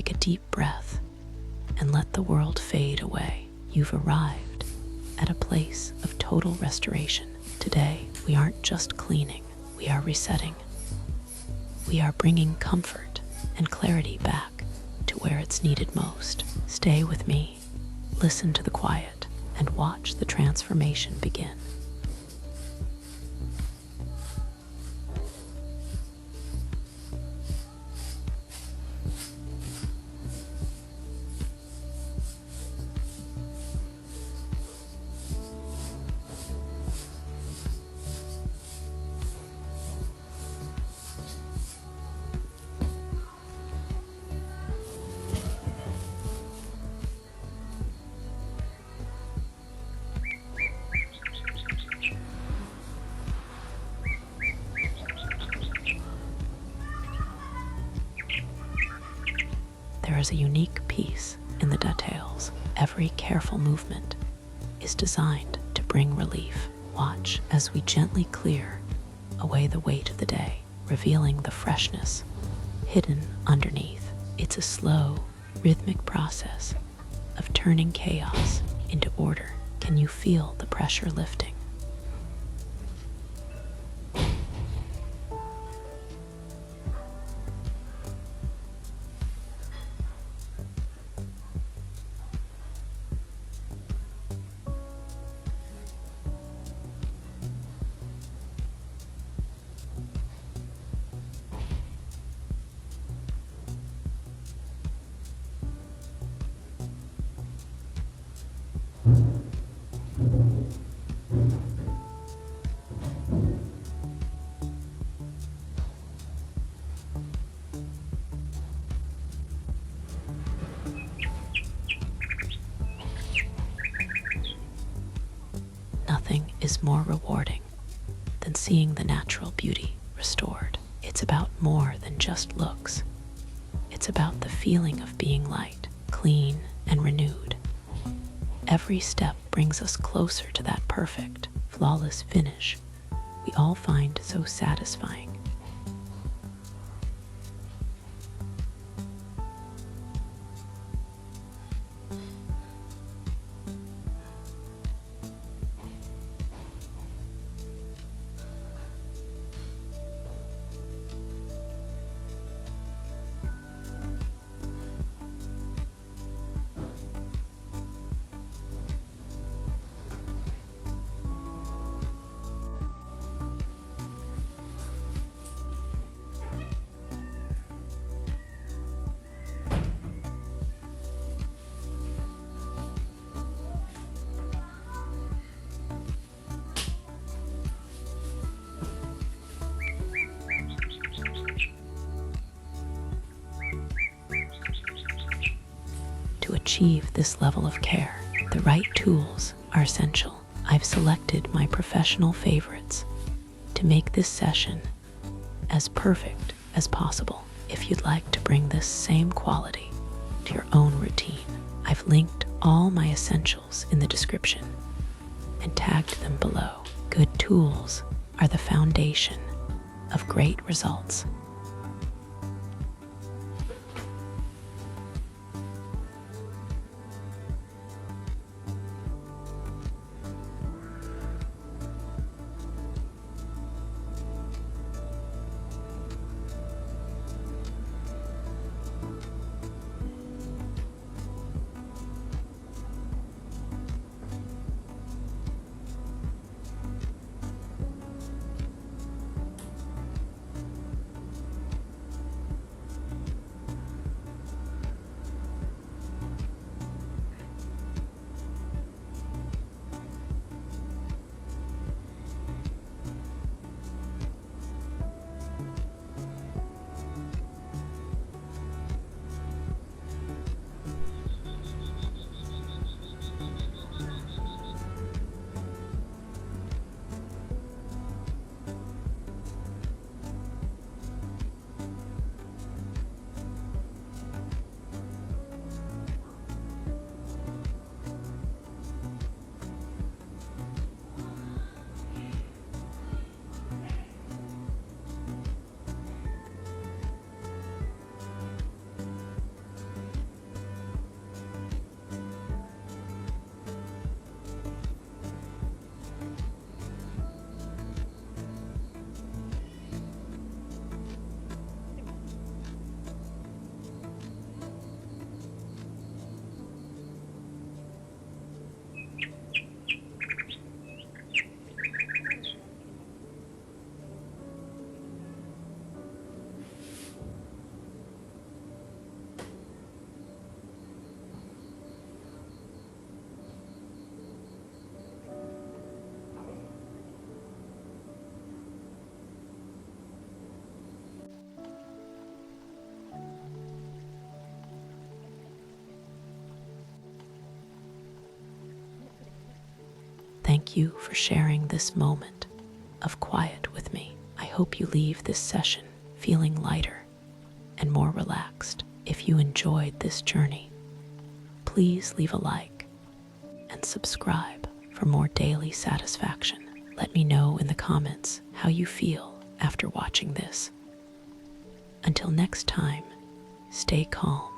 take a deep breath and let the world fade away. You've arrived at a place of total restoration. Today, we aren't just cleaning, we are resetting. We are bringing comfort and clarity back to where it's needed most. Stay with me, listen to the quiet, and watch the transformation begin. There is a unique peace in the details. Every careful movement is designed to bring relief. Watch as we gently clear away the weight of the day, revealing the freshness hidden underneath. It's a slow, rhythmic process of turning chaos into order. Can you feel the pressure lifting? Nothing is more rewarding than seeing the natural beauty restored. It's about more than just looks. It's about the feeling of being light, clean, and renewed. Every step brings us closer to that perfect, flawless finish we all find so satisfying. To achieve this level of care, the right tools are essential. I've selected my professional favorites to make this session as perfect as possible. If you'd like to bring this same quality to your own routine, I've linked all my essentials in the description and tagged them below. Good tools are the foundation of great results. thank you for sharing this moment of quiet with me. I hope you leave this session feeling lighter and more relaxed. If you enjoyed this journey, please leave a like and subscribe for more daily satisfaction. Let me know in the comments how you feel after watching this. Until next time, stay calm